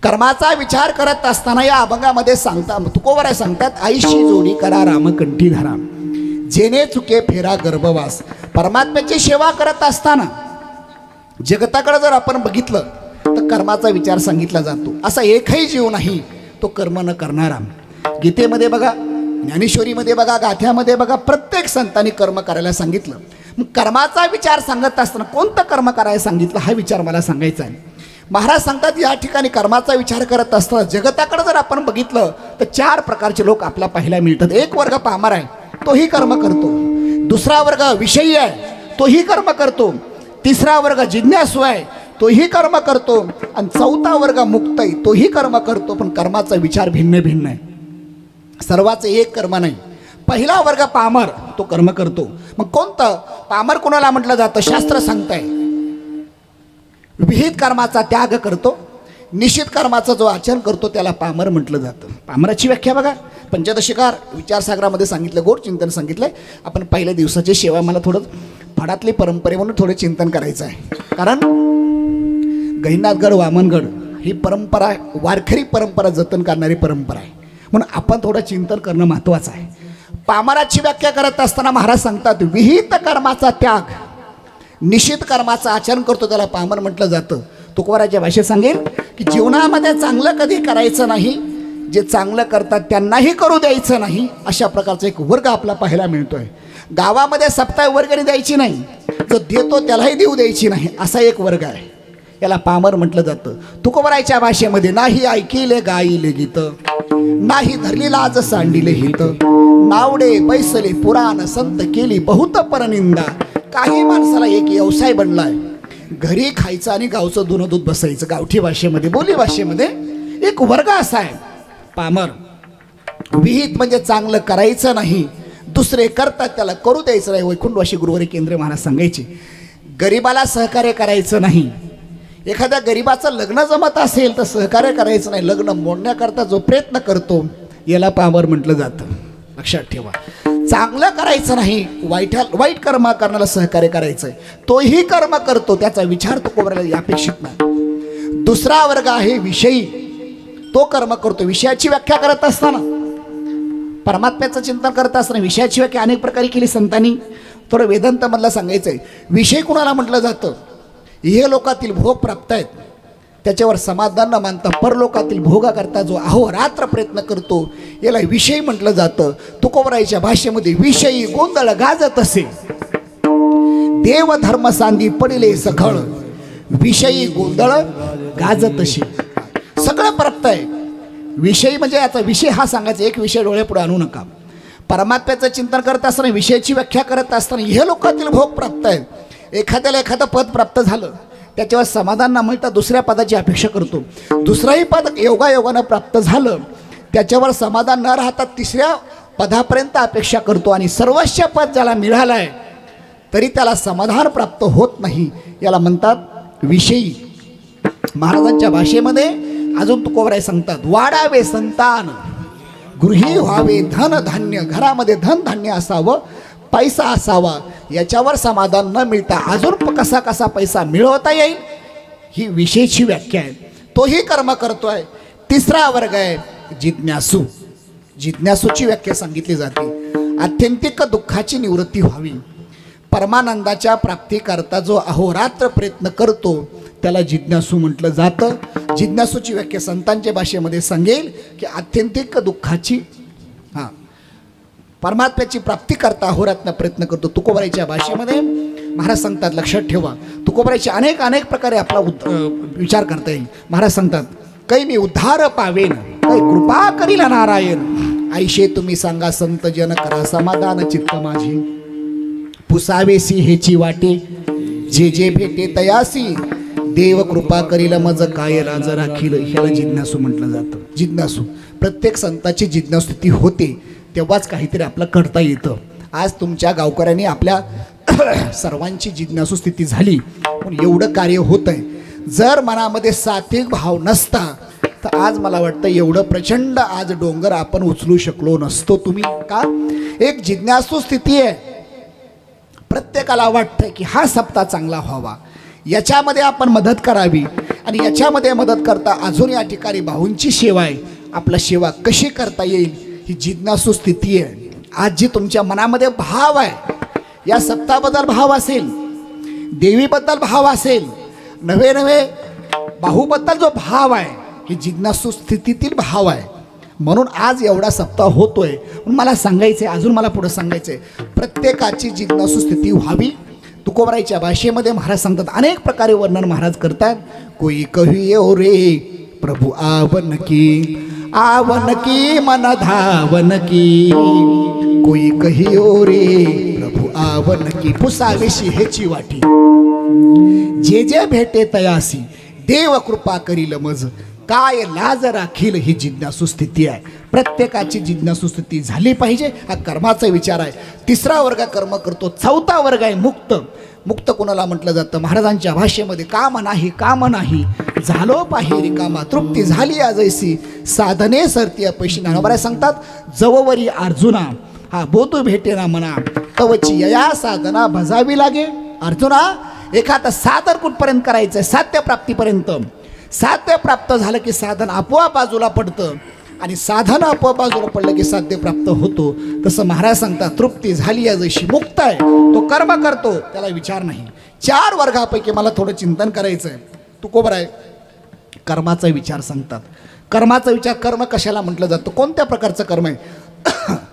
कर्माचा विचार करत असताना या अभंगामध्ये तुकोबराय सांगतात, आईशी जोडी करा रामकंठी धरा, जेणे चुके फेरा गर्भवास. परमात्म्याची सेवा करत असताना जगताकडे जर आपण बघितलं तर कर्माचा विचार सांगितला जातो. असा एकही जीव नाही तो कर्म न करणारा. गीतेमध्ये बघा, ज्ञानेश्वरीमध्ये बघा, गाथ्यामध्ये बघा, प्रत्येक संतांनी कर्म करायला सांगितलं. मग कर्माचा विचार सांगत असताना कोणतं कर्म करायला सांगितलं हा विचार मला सांगायचा आहे. महाराज सांगतात या ठिकाणी कर्माचा विचार करत असताना जगताकडे जर आपण बघितलं तर 4 प्रकारचे लोक आपल्याला पाहायला मिळतात. एक वर्ग पामर आहे, तोही कर्म करतो. दुसरा वर्ग विषयी आहे, तोही कर्म करतो. तिसरा वर्ग जिज्ञासू आहे, तोही कर्म करतो. आणि चौथा वर्ग मुक्त आहे, तोही कर्म करतो. पण कर्माचा विचार भिन्न भिन्न आहे, सर्वांचं एक कर्म नाही. पहिला वर्ग पामर, तो कर्म करतो. मग कोणतं पामर कोणाला म्हटलं जातं? शास्त्र सांगतंय विहित कर्माचा त्याग करतो, निश्चित कर्माचा जो आचरण करतो त्याला पामर म्हटलं जातं. पामराची व्याख्या बघा, पंचदशिकार विचारसागरामध्ये सांगितलं, गोड चिंतन सांगितलंय. आपण पहिल्या दिवसाची सेवा, मला थोडं फडातली परंपरे म्हणून थोडं चिंतन करायचं आहे. कारण गहिनाथगड वामनगड ही परंपरा, वारकरी परंपरा जतन करणारी परंपरा आहे, म्हणून आपण थोडं चिंतन करणं महत्त्वाचं आहे. पामराची व्याख्या करत असताना महाराज सांगतात, विहित कर्माचा त्याग, निश्चित कर्माचं आचरण करतो त्याला पामर म्हटलं जातं. तुकोबाराच्या भाषेत सांगेल की जीवनामध्ये चांगलं कधी करायचं नाही, जे चांगलं करतात त्यांनाही करू द्यायचं नाही, अशा प्रकारचा एक वर्ग आपला पाहायला मिळतोय. गावामध्ये सप्ताह वर्गणी द्यायची नाही, जो देतो त्यालाही देऊ द्यायची नाही, असा एक वर्ग आहे, याला पामर म्हटलं जातं. तुकोबाराच्या भाषेमध्ये नाही ऐकिले गाईले गीत, नाही धरली लाज सांडिले हित, नावडे बैसले पुराण संत केली बहुत परनिंदा. काही माणसाला एक व्यवसाय बनलाय, घरी खायचं आणि गावचं धुणं दूध बसायचं. गावठी भाषेमध्ये, बोली भाषेमध्ये एक वर्ग असा आहे पामर. विहित म्हणजे चांगलं करायचं नाही, दुसरे करतात त्याला करू द्यायचं नाही. वैकुंठवासी गुरुवारी केंद्र महाराज सांगायचे, गरिबाला सहकार्य करायचं नाही. एखाद्या गरिबाचं लग्न जमत असेल तर सहकार्य करायचं नाही, लग्न मोडण्याकरता जो प्रयत्न करतो याला पामर म्हटलं जातं. लक्षात ठेवा, चांगलं करायचं नाही, वाईट कर्म करण्याला सहकार्य करायचं आहे, तोही कर्म करतो, त्याचा विचार तो कोबराला अपेक्षित नाही. दुसरा वर्ग आहे विषयी, तो कर्म करतो. विषयाची व्याख्या करत असताना, परमात्म्याचं चिंतन करत असताना विषयाची व्याख्या अनेक प्रकारे केली संतांनी. थोडं वेदांतमधला सांगायचं आहे. विषय कुणाला म्हटलं जातं? हे लोकातील भोग प्राप्त आहेत त्याच्यावर समाधान न मानता परलोकातील भोगाकरता जो अहोरात्र प्रयत्न करतो याला विषय म्हटलं जातं. तुकोबरायच्या भाषेमध्ये विषयी गोंधळ गाजत असे, देव धर्म सांदी पडिले सखळ, विषयी गोंधळ गाजत असे. सगळं प्राप्त आहे. विषयी म्हणजे याचा विषय हा सांगायचा, एक विषय डोळे पुढे आणू नका. परमात्म्याचं चिंतन करत असताना, विषयाची व्याख्या करत असताना हे लोकातील भोग प्राप्त आहेत. एखाद्याला एखादं पद प्राप्त झालं त्याच्यावर समाधान न मिळता दुसऱ्या पदाची अपेक्षा करतो. दुसरंही पद योगायोगानं प्राप्त झालं त्याच्यावर समाधान न राहता तिसऱ्या पदापर्यंत अपेक्षा करतो. आणि सर्वस्व पद ज्याला मिळालं आहे तरी त्याला समाधान प्राप्त होत नाही, याला म्हणतात विषयी. महाराजांच्या भाषेमध्ये अजून तुकोबराय सांगतात, वाढावे संतान, गृही व्हावे धन धान्य, घरामध्ये धन धान्य असावं, पैसा असावा, याच्यावर समाधान न मिळता अजून कसा कसा पैसा मिळवता येईल ही विषयची व्याख्या आहे. तोही कर्म करतोय. तिसरा वर्ग आहे जिज्ञासू. जिज्ञासूची व्याख्या सांगितली जाते, आत्यंतिक दुःखाची निवृत्ती व्हावी, परमानंदाच्या प्राप्तीकरता जो अहोरात्र प्रयत्न करतो त्याला जिज्ञासू म्हटलं जातं. जिज्ञासूची व्याख्या संतांच्या भाषेमध्ये सांगेल की आत्यंतिक दुःखाची, परमात्म्याची प्राप्ती करता अहोरात्र प्रयत्न करतो. तुकोबरायच्या भाषेमध्ये महाराज सांगतात, लक्षात ठेवा, तुकोबरायचे अनेक अनेक प्रकारे आपला विचार करता येईल. महाराज सांगतात, कै मी उद्धार पावेन, कै कृपा करील नारायण, आईशे तुम्ही सांगा संत जन करा समाधान चित्त माझे, पुसावेसी हेची वाटे, जे जे भेटे तयासी, देव कृपा करील मज काय राज राखील. ह्याला जिज्ञासू म्हटलं जातं. जिज्ञासू, प्रत्येक संताची जिज्ञासूती होते तेव्हाच काहीतरी आपलं करता येतं. आज तुमच्या गावकऱ्यांनी आपल्या सर्वांची जिज्ञासू स्थिती झाली पण एवढं कार्य होत आहे. जर मनामध्ये सात्विक भाव नसता तर आज मला वाटतं एवढं प्रचंड आज डोंगर आपण उचलू शकलो नसतो. तुम्ही का, एक जिज्ञासू स्थिती आहे. प्रत्येकाला वाटतं की हा सप्ताह चांगला व्हावा, याच्यामध्ये आपण मदत करावी. आणि याच्यामध्ये मदत करता अजून या ठिकाणी भाऊंची सेवा आहे. आपला सेवा कशी करता येईल ही जिज्ञासू स्थिती आहे. आज जी तुमच्या मनामध्ये भाव आहे, या सप्ताहाबद्दल भाव असेल, देवीबद्दल भाव असेल, नवे नवे भाऊबद्दल जो भाव आहे, ही जिज्ञासू स्थितीतील भाव आहे. म्हणून आज एवढा सप्ताह होतोय. मला सांगायचं आहे, अजून मला पुढे सांगायचं आहे, प्रत्येकाची जिज्ञासू स्थिती व्हावी. तुकोबराईच्या भाषेमध्ये महाराज सांगतात, अनेक प्रकारे वर्णन महाराज करतात. कोई कहियो रे प्रभु आवन की मन धावन की, कोई कहियो रे प्रभु आवन की, पुसावेशी हेची वाटी, जे जे भेटे तयासी देव कृपा करील मज, काय लाज राखील, ही जिज्ञासू स्थिती आहे. प्रत्येकाची जिज्ञासू स्थिती झाली पाहिजे. हा कर्माचा विचार आहे. तिसरा वर्ग कर्म करतो. चौथा वर्ग आहे मुक्त. मुक्त कोणाला म्हटलं जातं? महाराजांच्या भाषेमध्ये काम नाही झालो पाहि रिकामा, तृप्ती झाली आजैसी, साधने सरती अपैशी. ज्ञानोबा सांगतात, जववरी अर्जुना हा बोधू भेटे ना मना, तवची यया साधना भजावी लागे. अर्जुना, एखादं साधन कुठपर्यंत करायचं? साध्य प्राप्तीपर्यंत. साध्य प्राप्त झालं की साधन आपोआप बाजूला पडतं, आणि साधन आपोआप बाजूला पडलं की साध्य प्राप्त होतो. तसं महाराज सांगतात, तृप्ती झाली आहे जशी, मुक्त आहे, तो कर्म करतो, त्याला विचार नाही. 4 वर्गापैकी मला थोडं चिंतन करायचं आहे. तुकोबराय कर्माचा विचार सांगतात. कर्माचा विचार, कर्म कशाला म्हटलं जातं? कोणत्या प्रकारचं कर्म आहे?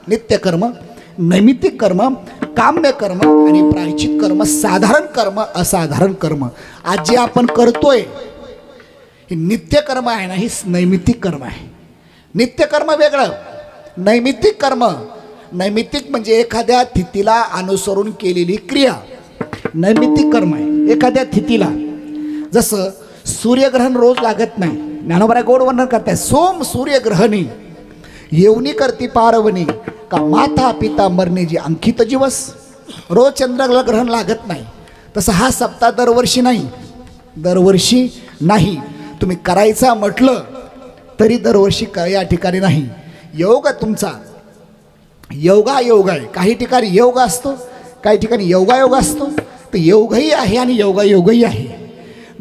नित्य कर्म, नैमित्तिक कर्म, काम्य कर्म आणि प्रायश्चित कर्म, साधारण कर्म, असाधारण कर्म. आज जे आपण करतोय हे नित्य कर्म आहे ना, ही नैमित्तिक कर्म आहे. नित्य कर्म वेगळं, नैमित्तिक कर्म. नैमित्तिक म्हणजे एखाद्या तिथीला अनुसरून केलेली क्रिया नैमित्तिक कर्म आहे. एखाद्या तिथीला, जसं सूर्यग्रहण रोज लागत नाही. ज्ञानोबा गोड वर्णन करताय, सोम सूर्यग्रहणी येवनी करती पारवणी, का माता पिता मरणे जी अंकित दिवस. रोज चंद्रग्रहण लागत नाही. तसं हा सप्ताह दरवर्षी नाही. तुम्ही करायचा म्हटलं तरी दरवर्षी या ठिकाणी नाही. योग तुमचा योगायोग आहे. काही ठिकाणी योग असतो, काही ठिकाणी योगायोग असतो. तर योगही आहे आणि योगायोगही आहे.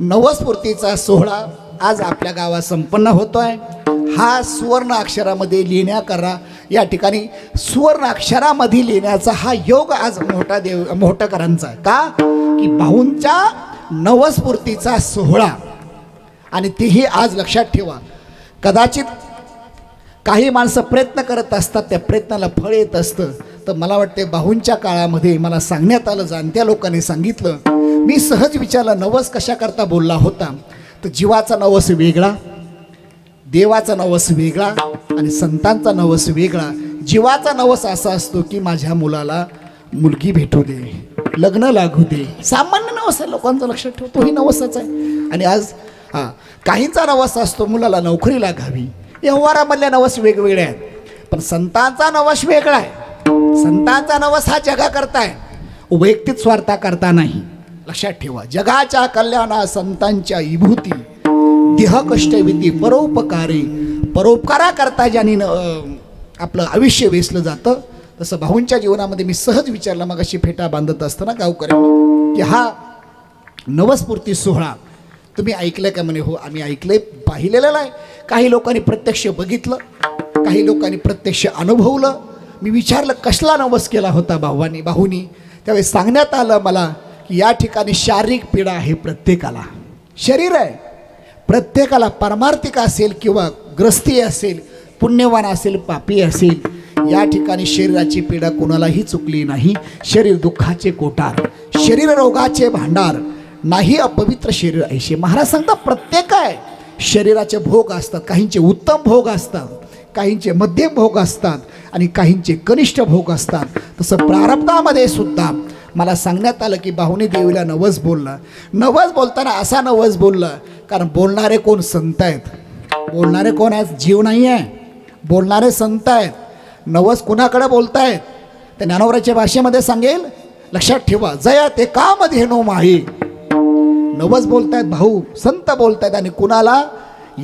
नवस्फूर्तीचा सोहळा आज आपल्या गावात संपन्न होतो आहे. हा सुवर्ण अक्षरामध्ये लिहिण्याकरा, या ठिकाणी सुवर्ण अक्षरामध्ये लिहिण्याचा हा योग आज मोठकरांचा आहे. का की भाऊंच्या नवस्फूर्तीचा सोहळा, आणि तेही आज लक्षात ठेवा. कदाचित काही माणसं प्रयत्न करत असतात, त्या प्रयत्नाला फळ येत असतं. तर मला वाटते भाऊंच्या काळामध्ये मला सांगण्यात आलं, जाणत्या लोकांनी सांगितलं. मी सहज विचारलं, नवस कशा करता बोलला होता? तर जीवाचा नवस वेगळा, देवाचा नवस वेगळा आणि संतांचा नवस वेगळा. जीवाचा नवस असा असतो की माझ्या मुलाला मुलगी भेटू दे, लग्न लागू दे. सामान्य नवस आहे, लोकांचं लक्षात ठेवतो, ही नवसच आहे. आणि आज काहींचा नवस असतो मुलाला नोकरी लागावी. व्यवहारामधल्या नवस वेगवेगळे आहेत, पण संतांचा नवस वेगळा आहे. संतांचा नवस हा जगा करताय, वैयक्तिक स्वार्था करता नाही. लक्षात ठेवा, जगाच्या कल्याणा संतांच्या विभूती, देह कष्टविधी परोपकारी. परोपकारा करता ज्यांनी आपलं आयुष्य वेचलं जातं. तसं भाऊंच्या जीवनामध्ये मी सहज विचारलं मग अशी फेटा बांधत असताना गावकऱ्यांना, की हा नवस्फूर्ती सोहळा तुम्ही ऐकलं का? म्हणे हो आम्ही ऐकलंय, पाहिलेलं आहे. काही लोकांनी प्रत्यक्ष बघितलं, काही लोकांनी प्रत्यक्ष अनुभवलं. मी विचारलं कसला नवस केला होता भाऊनी? त्यावेळेस सांगण्यात आलं मला की या ठिकाणी शारीरिक पीडा आहे प्रत्येकाला. शरीर आहे प्रत्येकाला, पारमार्थिक असेल किंवा ग्रस्ती असेल, पुण्यवान असेल, पापी असेल, या ठिकाणी शरीराची पीडा कोणालाही चुकली नाही. शरीर दुःखाचे कोठार, शरीर रोगाचे भांडार, नाही अपवित्र शरीर ऐशे. महाराज सांगतात प्रत्येक आहे शरीराचे भोग असतात. काहींचे उत्तम भोग असतात, काहींचे मध्यम भोग असतात आणि काहींचे कनिष्ठ भोग असतात. तसं प्रारब्धामध्ये सुद्धा मला सांगण्यात आलं की भाऊनी देवीला नवस बोलला. नवस बोलताना असा नवस बोलला, कारण बोलणारे कोण? संत आहेत. बोलणारे कोण आहेत? जीव नाही आहे, बोलणारे संत आहेत. नवस कुणाकडे बोलतायत? ते ज्ञानोबराच्या भाषेमध्ये सांगेल, लक्षात ठेवा, जया ते काम धेनो माही. नवस बोलतायत भाऊ, संत बोलतायत. आणि कुणाला?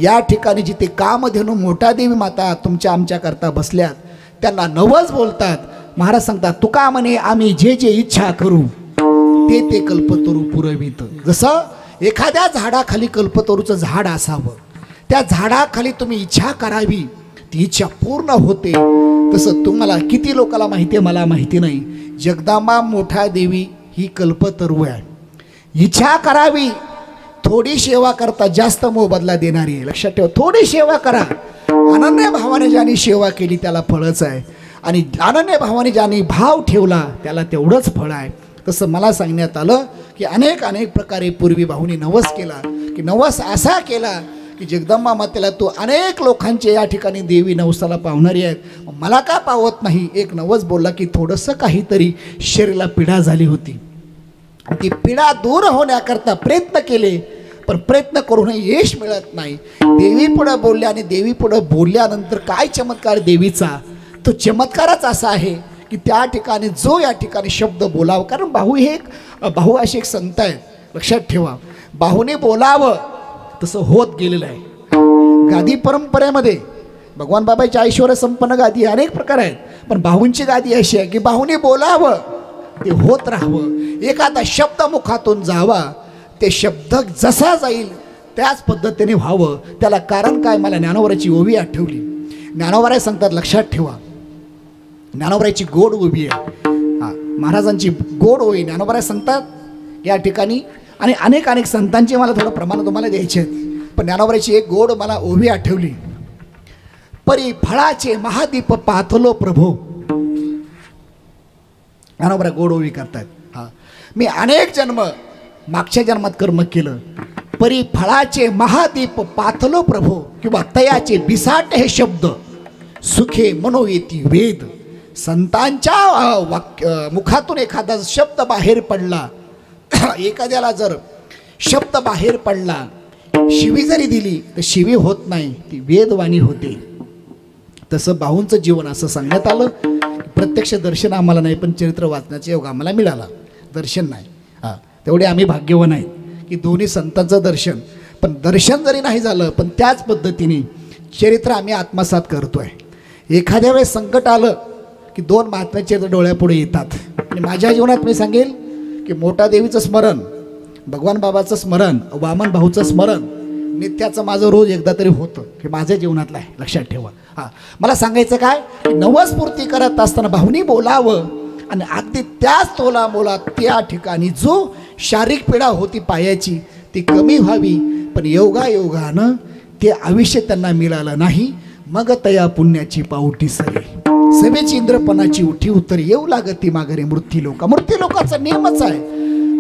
या ठिकाणी जिथे कामधेनू मोठा देवी माता तुमच्या आमच्या करता बसल्यात, त्यांना नवस बोलतात. महाराज सांगतात, तुका म्हणे आम्ही जे जे इच्छा करू ते ते कल्पतरू पुरवित. जसं एखाद्या झाडाखाली कल्पतरूचं झाड असावं, त्या झाडाखाली तुम्ही इच्छा करावी, ती इच्छा पूर्ण होते. तसं तुम्हाला किती लोकांना माहिती आहे मला माहिती नाही, जगदंबा मोठा देवी ही कल्पतरू आहे. इच्छा करावी, थोडी सेवा करता जास्त मोबदला देणारी आहे. लक्षात ठेवा, थोडी सेवा करा. अनन्य भावाने ज्याने सेवा केली त्याला फळच आहे, आणि अनन्य भावाने ज्याने भाव ठेवला त्याला तेवढंच फळ आहे. तसं मला सांगण्यात आलं की अनेक प्रकारे पूर्वी भाऊनी नवस केला, की नवस असा केला की जगदंबा मातेला तू अनेक लोकांचे या ठिकाणी देवी नवसाला पावणारी आहेत, मला का पावत नाही. एक नवस बोलला की थोडंसं काहीतरी शरीराला पीडा झाली होती, ती पीडा दूर होण्याकरता प्रयत्न केले, पण प्रयत्न करूनही यश मिळत नाही. देवी पुढं बोलल्या, आणि देवी पुढं बोलल्यानंतर काय चमत्कार देवीचा, तो चमत्कारच असा आहे की त्या ठिकाणी जो या ठिकाणी शब्द बोलावं, कारण भाऊ असे एक संत आहेत. लक्षात ठेवा, भाऊने बोलावं तसं होत गेलेलं आहे. गादी परंपरेमध्ये भगवान बाबाची ऐश्वर्य संपन्न गादी अनेक प्रकार आहेत, पण भाऊंची गादी अशी आहे की भाऊने बोलावं ते होत राहावं. एखादा शब्द मुखातून जावा, ते शब्द जसा जाईल त्याच पद्धतीने व्हावं. त्याला कारण काय, मला ज्ञानोबराची ओवी आठवली. ज्ञानोबराय सांगतात, लक्षात ठेवा, ज्ञानोबराची गोड ओवी आहे. महाराजांची गोड ओवी ज्ञानोबराय सांगतात या ठिकाणी, आणि अनेक संतांची मला थोडं प्रमाण तुम्हाला द्यायचे आहेत, पण ज्ञानोबराची एक गोड मला ओवी आठवली. परी फळाचे महादीप पाथलो प्रभो. ज्ञानोबराय गोड ओवी करतात. मी अनेक जन्म मागच्या जन्मात कर्म केलं, परी फळाचे महादीप पाथलो प्रभो, किंवा तयाचे बिसाट हे शब्द सुखे मनोयेती वेद. संतांच्या मुखातून एखादा शब्द बाहेर पडला, एखाद्याला जर शब्द बाहेर पडला, शिवी जरी दिली तर शिवी होत नाही, ती वेदवाणी होते. तसं भाऊंचं जीवन असं सांगण्यात आलं. प्रत्यक्ष दर्शन आम्हाला नाही, पण चरित्र वाचण्याचा योग आम्हाला मिळाला. दर्शन नाही, तेवढे आम्ही भाग्यवान आहेत की दोन्ही संतांचं दर्शन, पण दर्शन जरी नाही झालं, पण त्याच पद्धतीने चरित्र आम्ही आत्मसात करतोय. एखाद्या वेळेस संकट आलं की दोन महात्म्याचे चरित्र डोळ्यापुढे येतात. आणि माझ्या जीवनात मी सांगेल की मोठा देवीचं स्मरण, भगवान बाबाचं स्मरण, वामन भाऊचं स्मरण नित्याचं माझं रोज एकदा तरी होतं, हे माझ्या जीवनातलं आहे. लक्षात ठेवा. मला सांगायचं काय, नवस्फूर्ती करत असताना भाऊनी बोलावं, आणि अगदी त्याच तोला मोलात त्या ठिकाणी जो शारीरिक पीडा होती पायाची ती कमी व्हावी, पण योगानं ते आयुष्य त्यांना मिळालं नाही. मग तया पुण्याची पावटी सरी, सभेची इंद्रपणाची उठी उतरी, येऊ लागती माघारी मृत्यूलोकाचा नियमच आहे.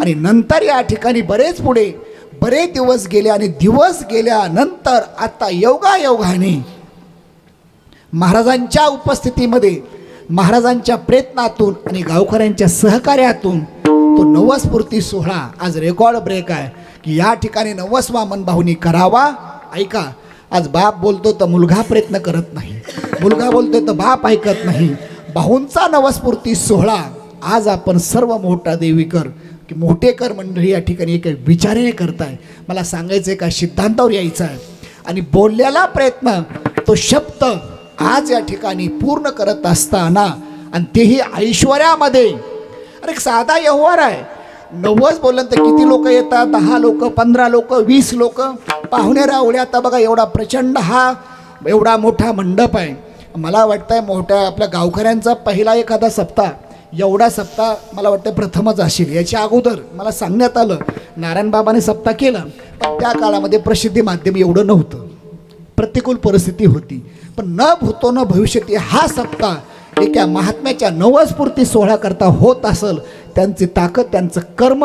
आणि नंतर या ठिकाणी बरेच दिवस गेले, आणि दिवस गेल्यानंतर आता योगाने महाराजांच्या उपस्थितीमध्ये, महाराजांच्या प्रयत्नातून आणि गावकऱ्यांच्या सहकार्यातून तो नवस्फूर्ती सोहळा आज रेकॉर्ड ब्रेक आहे की या ठिकाणी नवस वामन भाऊनी करावा. ऐका, आज बाप बोलतो तर मुलगा प्रयत्न करत नाही, मुलगा बोलतोय तर बाप ऐकत नाही. भाऊंचा नवस्फूर्ती सोहळा आज आपण सर्व मोठा देवीकर की मोठेकर मंडळी या ठिकाणी एक विचाराने करताय. मला सांगायचं आहे का, सिद्धांतावर यायचं आहे, आणि बोललेला प्रयत्न तो शब्द आज या ठिकाणी पूर्ण करत असताना, आणि तेही ऐश्वर्यामध्ये. अरे साधा व्यवहार आहे, नवस बोललं तर किती लोक येतात, 10 लोक, 15 लोक, 20 लोक, पाहुणे रावळे. आता बघा एवढा प्रचंड एवढा मोठा मंडप आहे. मला वाटतंय मोठ्या आपल्या गावकऱ्यांचा पहिला एखादा सप्ताह, एवढा सप्ताह मला वाटतं प्रथमच असेल. याच्या अगोदर मला सांगण्यात आलं नारायण बाबाने सप्ताह केला, पण त्या काळामध्ये प्रसिद्धी माध्यम एवढं नव्हतं, प्रतिकूल परिस्थिती होती. पण न भूतो न भविष्यती हा सप्ताह एका महात्म्याच्या नवस्फूर्ती सोहळा करता होत असेल, त्यांची ताकद, त्यांचं कर्म,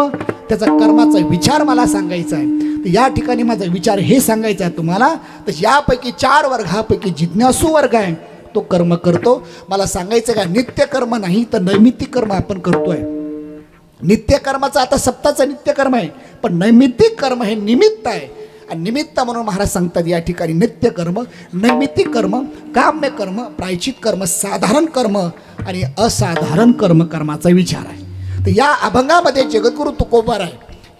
त्याचा कर्माचा विचार मला सांगायचा आहे. तर या ठिकाणी माझा विचार हे सांगायचा आहे तुम्हाला, तर यापैकी 4 वर्गापैकी जिज्ञासू वर्ग आहे, तो कर्म करतो. मला सांगायचं का, नित्यकर्म नाही तर नैमित्तिक कर्म आपण करतोय. नित्यकर्माचं आता सप्ताहाचं नित्यकर्म आहे, पण नैमित्तिक कर्म हे निमित्त आहे. आणि निमित्त म्हणून महाराज सांगतात या ठिकाणी नित्यकर्म, नैमित्तिक कर्म, काम्य कर्म, प्रायचित कर्म, साधारण कर्म आणि असाधारण कर्माचा विचार आहे. तर या अभंगामध्ये जगद्गुरु तुकोबाराय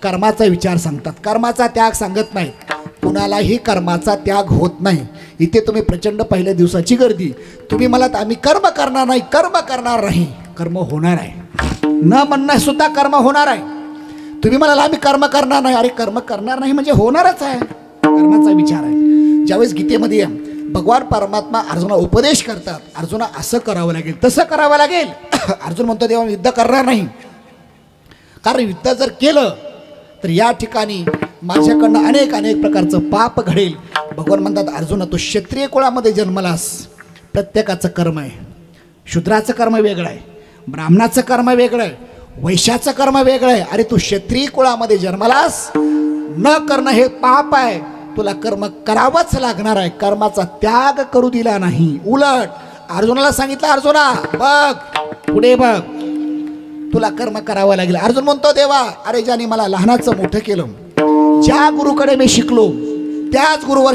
कर्माचा विचार सांगतात. कर्माचा त्याग सांगत नाहीत, कुणालाही कर्माचा त्याग होत नाही. इथे तुम्ही प्रचंड पहिल्या दिवसाची गर्दी, तुम्ही मला आम्ही कर्म करणार नाही, कर्म होणार आहे, न म्हणणं सुद्धा कर्म होणार आहे. तुम्ही म्हणाला आम्ही कर्म करणार नाही. अरे कर्म करणार नाही म्हणजे होणारच आहे, कर्माचा विचार आहे. ज्यावेळेस गीतेमध्ये भगवान परमात्मा अर्जुना उपदेश करतात, अर्जुना असं करावं लागेल, तसं करावं लागेल. अर्जुन म्हणतो देवा युद्ध करणार नाही, कारण युद्ध जर केलं तर या ठिकाणी माझ्याकडनं अनेक अनेक प्रकारचं पाप घडेल. भगवान म्हणतात अर्जुना तू क्षत्रिय कुळामध्ये जन्मलास, प्रत्येकाचं कर्म आहे. शूद्राचं कर्म वेगळं आहे, ब्राह्मणाचं कर्म वेगळं आहे, वैश्याचं कर्म वेगळं आहे. अरे तू क्षत्रिय कुळामध्ये जन्मलास, न करणं हे पाप आहे, तुला कर्म करावंच लागणार आहे. कर्माचा त्याग करू दिला नाही. उलट अर्जुनाला सांगितलं अर्जुना बघ पुढे बघ, तुला कर्म करावं लागेल. अर्जुन म्हणतो देवा अरे ज्याने मला लहानाचं मोठं केलं, ज्या गुरुकडे मी शिकलो त्याच गुरुवर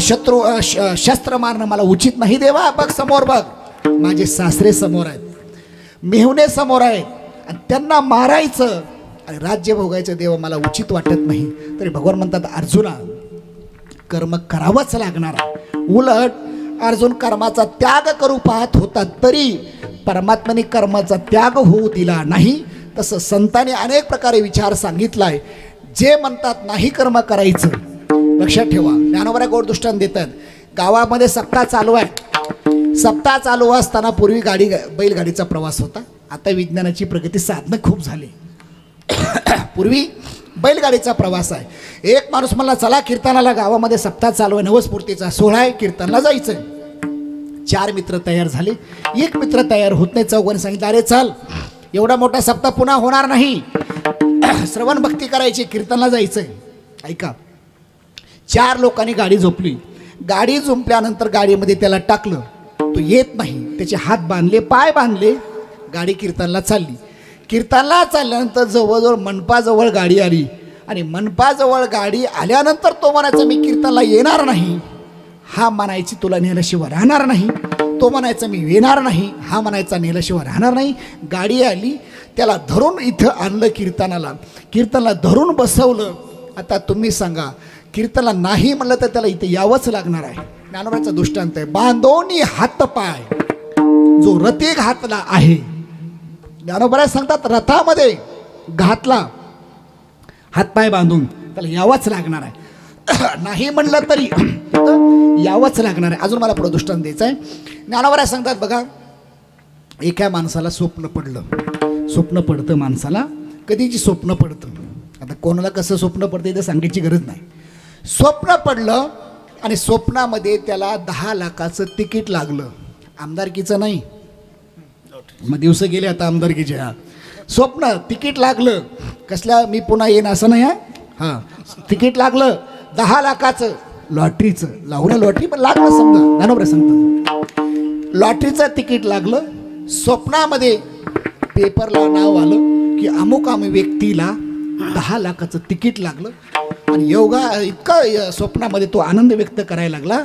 शस्त्र मारणं मला उचित नाही. देवा बघ समोर बघ, माझे सासरे समोर आहेत, मेहुणे समोर आहेत, आणि त्यांना मारायचं आणि राज्य भोगायचं देवा मला उचित वाटत नाही. तरी भगवान म्हणतात अर्जुना कर्म करावंच लागणार. उलट अर्जुन कर्माचा त्याग करू पाहत होता तरी परमात्म्याने कर्माचा त्याग होऊ दिला नाही. तसं संतांनी अनेक प्रकारे विचार सांगितलाय. जे म्हणतात नाही कर्म करायचं, लक्षात ठेवा ज्ञानोबा गोड दृष्टांत देतात. गावामध्ये सप्ताह चालू आहे, सप्ताह चालू असताना पूर्वी बैलगाडीचा प्रवास होता. आता विज्ञानाची प्रगती साधनं खूप झाली. पूर्वी बैलगाडीचा प्रवास आहे. एक माणूस मला चला कीर्तनाला, गावामध्ये सप्ताह चालू आहे, नवसपूर्तीचा सोहळा आहे, कीर्तनला जायचं. 4 मित्र तयार झाले, एक मित्र तयार होत नाही. चौघांनी सांगितलं अरे चल एवढा मोठा सप्ताह पुन्हा होणार नाही, श्रवण भक्ती करायची, कीर्तनला जायचंय. ऐका 4 लोकांनी गाडी झोपली. गाडी झोपल्यानंतर गाडीमध्ये त्याला टाकलं, तो येत नाही, त्याचे हात बांधले पाय बांधले, गाडी कीर्तनला चालली. कीर्तनला चालल्यानंतर जवळजवळ मनपाजवळ गाडी आली आणि मनपाजवळ गाडी आल्यानंतर तो म्हणायचा मी कीर्तनला येणार नाही, हा म्हणायची तुला नेल्याशिवाय राहणार नाही, तो म्हणायचा मी येणार नाही, हा म्हणायचा नेल्याशिवाय राहणार नाही. गाडी आली, त्याला धरून इथं आणलं कीर्तनाला धरून बसवलं. आता तुम्ही सांगा कीर्तनला नाही म्हणलं तर त्याला इथे यावंच लागणार आहे. ज्ञानोबाचा दृष्टांत आहे, बांधोनी हात पाय जो रथे घातला आहे. ज्ञानोबा सांगतात रथामध्ये घातला हातपाय बांधून त्याला यावंच लागणार आहे. नाही म्हणलं तरी यावंच लागणार आहे. अजून मला पुढे दृष्टांत द्यायचं आहे. ज्ञानोबा सांगतात बघा एका माणसाला स्वप्न पडतं माणसाला, कधीची स्वप्न पडतं. आता कोणाला कसं स्वप्न पडतं ते सांगायची गरज नाही. स्वप्न पडलं आणि स्वप्नामध्ये त्याला 10 लाखाचं तिकीट लागलं, आमदारकीचं नाही, मग दिवस गेले आता आमदारकीचे. स्वप्न तिकीट लागलं, कसल्या मी पुन्हा येईन असं नाही आहे, हां तिकीट लागलं 10 लाखाचं, लॉटरीचं. लावलं लॉटरी पण लागलं, समजा ज्ञानोबा सांगतात लॉटरीचं तिकीट लागलं. स्वप्नामध्ये पेपरला नाव आलं की अमुक व्यक्तीला 10 लाखाचं तिकीट लागलं. आणि योगा इतका स्वप्नामध्ये तो आनंद व्यक्त करायला लागला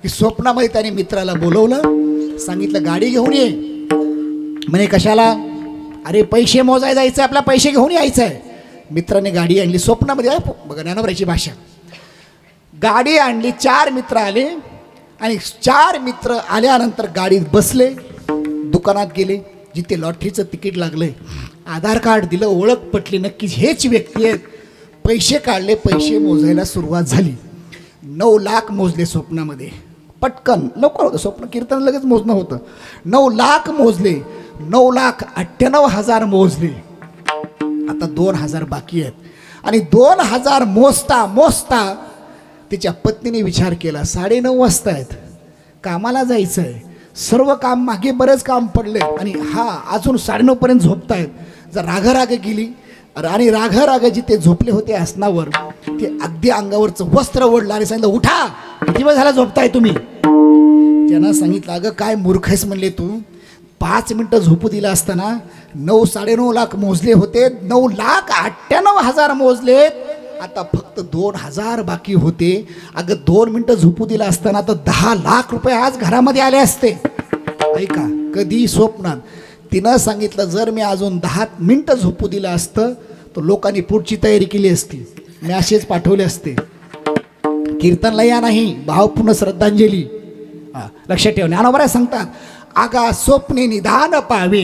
की स्वप्नामध्ये त्याने मित्राला बोलवलं, सांगितलं गाडी घेऊन ये. म्हणे कशाला? अरे पैसे मोजाय जायचं, आपला पैसे घेऊन यायचं आहे. मित्राने गाडी आणली स्वप्नामध्ये. बघा ज्ञानोबाची भाषा. गाडी आणली, 4 मित्र आले आणि 4 मित्र आल्यानंतर गाडीत बसले, दुकानात गेले जिथे लॉटरीचं तिकीट लागलंय, आधार कार्ड दिलं, ओळख पटली, नक्कीच हेच व्यक्ती आहेत. पैसे काढले, पैसे मोजायला सुरुवात झाली. 9 लाख मोजले स्वप्नामध्ये, पटकन लवकर होतं स्वप्न, कीर्तन लगेच मोजणं होतं. 9 लाख मोजले, 9,98,000 मोजले. आता 2,000 बाकी आहेत. आणि 2,000 मोजता तिच्या पत्नीने विचार केला 9:30 वाजता आहेत, कामाला जायचं आहे, सर्व काम मागे बरेच काम पडले आणि हा अजून 9:30 पर्यंत झोपतायत. जर राग गेली आणि राग जिथे झोपले होते आसनावर, ते अगदी अंगावरचं वस्त्र ओढलं आणि सांगितलं उठा, किती वेळ झाला झोपताय तुम्ही? त्यांना सांगितलं अगं काय मूर्ख आहेस म्हणले तू, 5 मिनिटं झोपू दिला असताना 9-9.5 लाख मोजले होते, 9,98,000 मोजलेत, आता फक्त 2,000 बाकी होते. अगं 2 मिनिटं झोपू दिला असताना तर 10 लाख रुपये आज घरामध्ये आले असते. ऐका कधी स्वप्नात तिनं सांगितलं जर मी अजून 10 मिनिटं झोपू दिलं असतं तर लोकांनी पुढची तयारी केली असती, मॅसेज पाठवले असते, कीर्तनला या नाही, भावपूर्ण श्रद्धांजली. लक्षात ठेव. ज्ञानोबा सांगतात आगा स्वप्ने निधान पावे,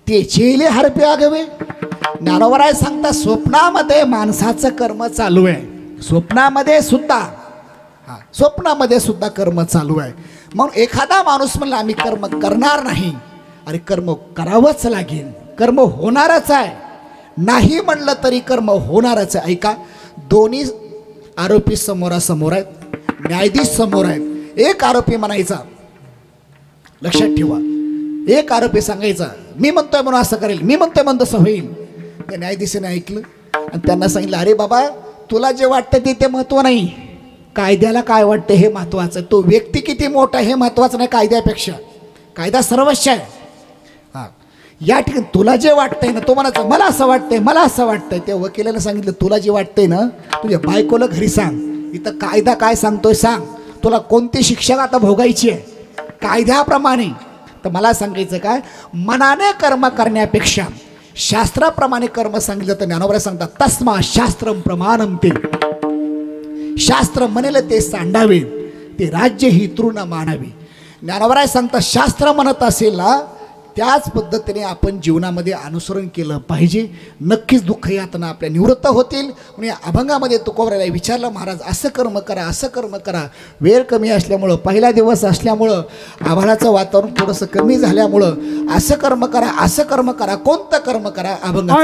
ते चेले हरपे आगवे, ज्ञानोबराय सांगता स्वप्नामध्ये माणसाचं कर्म चालू आहे, स्वप्नामध्ये सुद्धा स्वप्नामध्ये सुद्धा कर्म चालू आहे. मग एखादा माणूस म्हणला आम्ही कर्म करणार नाही, अरे कर्म करावंच लागेल, कर्म होणारच आहे. नाही म्हणलं तरी कर्म होणारच आहे. ऐका, दोन्ही आरोपी समोरासमोर आहेत, न्यायाधीश समोर आहेत. एक आरोपी म्हणायचा, लक्षात ठेवा, एक आरोपी सांगायचा मी म्हणतोय म्हणून असं करेल, मी म्हणतोय म्हणून तसं होईल. त्या न्यायाधीशाने ऐकलं आणि त्यांना सांगितलं, अरे बाबा तुला जे वाटतं ते महत्त्व नाही, कायद्याला काय वाटतं हे महत्त्वाचं. तो व्यक्ती किती मोठा हे महत्त्वाचं नाही कायद्यापेक्षा, कायदा सर्वस्व आहे. हां, या ठिकाणी तुला जे वाटतंय ना, तो म्हणायचं मला असं वाटतंय, मला असं वाटतंय. त्या वकिलाने सांगितलं तुला जे वाटतंय ना तुझ्या बायकोला घरी सांग, इथं कायदा काय सांगतोय सांग, तुला कोणती शिक्षा आता भोगायची आहे कायद्याप्रमाणे. तर मला सांगायचं काय, मनाने कर्म करण्यापेक्षा शास्त्राप्रमाणे कर्म सांगितलं तर ज्ञानोबराय सांगतात तस्मा शास्त्रम प्रमाणम ते, शास्त्र म्हणेल ते सांडावे, ते राज्य ही तृण मानावे. ज्ञानोबराय सांगतात शास्त्र म्हणत असेल ना त्याच पद्धतीने आपण जीवनामध्ये अनुसरण केलं पाहिजे. नक्कीच दुःख यातना आपल्या निवृत्त होतील. म्हणजे अभंगामध्ये तुकोबरायला विचारलं महाराज असं कर्म करा, असं कर्म करा. वेळ कमी असल्यामुळं, पहिला दिवस असल्यामुळं, आभाळाचं वातावरण थोडंसं कमी झाल्यामुळं असं कर्म करा, असं कर्म करा, कोणतं कर्म करा. अभंगाचं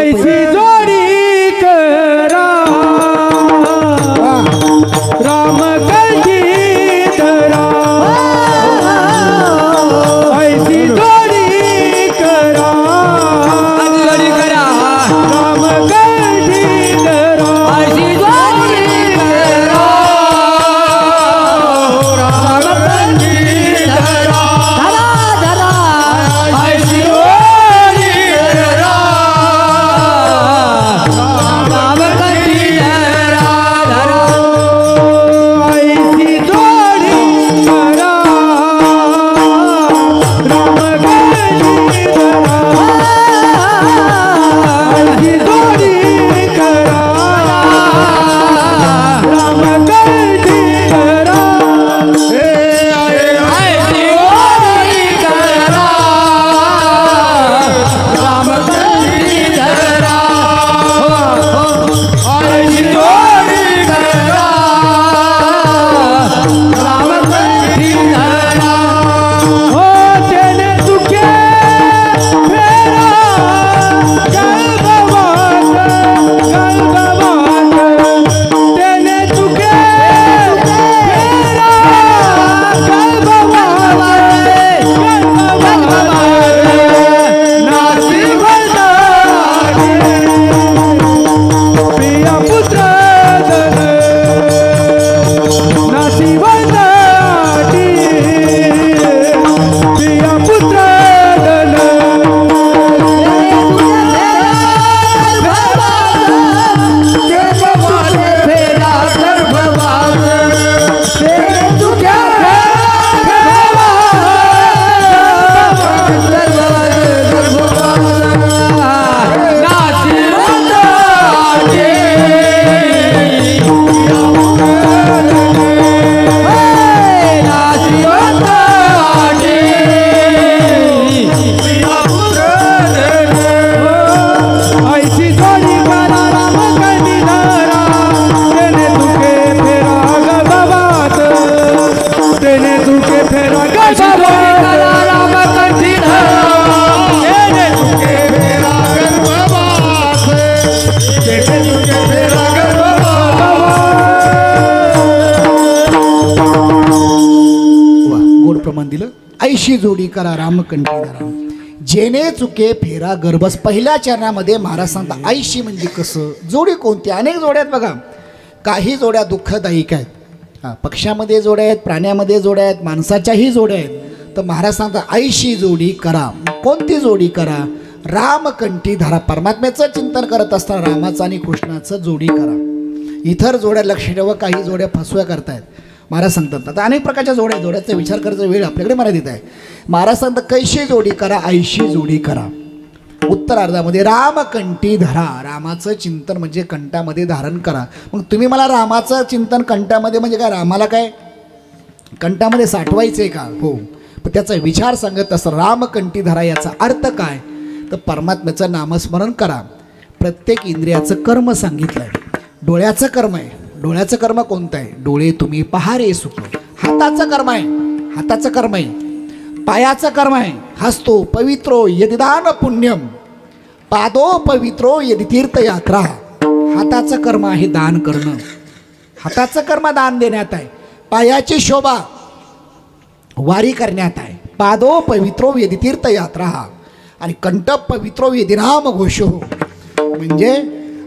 ऐशी जोडी करा रामकंठी धरा, जेने चुके फेरा गर्भस. पहिल्या चरणामध्ये महाराज सांगता ऐशी म्हणजे कसं, जोडी कोणती. अनेक जोड्या आहेत बघा, काही जोड्या दुःखदायक आहेत. हां, पक्ष्यामध्ये जोड्या आहेत, प्राण्यामध्ये जोड्या आहेत, माणसाच्याही जोड्या आहेत. तर महाराज सांगता ऐशी जोडी करा. कोणती जोडी करा, रामकंठी धरा. परमात्म्याचं चिंतन करत असताना रामाचं आणि कृष्णाचं जोडी करा. इतर जोड्या लक्ष ठेवा, काही जोड्या फसव्या करतायत. महाराज सांगतात आता अनेक प्रकारच्या जोड्याचा विचार करायचा वेळ आपल्याकडे मर्यादित आहे. महाराज सांगतात कैशी जोडी करा, ऐशी जोडी करा. उत्तरार्धामध्ये रामकंठी धरा, रामाचं चिंतन म्हणजे कंठामध्ये धारण करा. मग तुम्ही मला रामाचं चिंतन कंठामध्ये म्हणजे काय, रामाला काय कंठामध्ये साठवायचं आहे का? हो, पण त्याचा विचार सांगत असं रामकंठी धरा. याचा अर्थ काय तर परमात्म्याचं नामस्मरण करा, प्रत्येक इंद्रियाचं कर्म सांगितलं आहे. डोळ्याचं कर्म आहे. डोळ्याचं कर्म कोणतं आहे? डोळे तुम्ही पहा रे सुख. हाताचं कर्म आहे. हाताचं कर्म आहे. पायाचं कर्म आहे. हस्तो पवित्रो यदिदान पुण्यम, पादो पवित्रो यदि तीर्थयात्रा. हाताचं कर्म आहे दान करणं. हाताचं कर्म दान देण्यात आहे. पायाची शोभा वारी करण्यात आहे. पादो पवित्रो यदि तीर्थयात्रा आणि कंठ पवित्रो यदि नाम घोषो. म्हणजे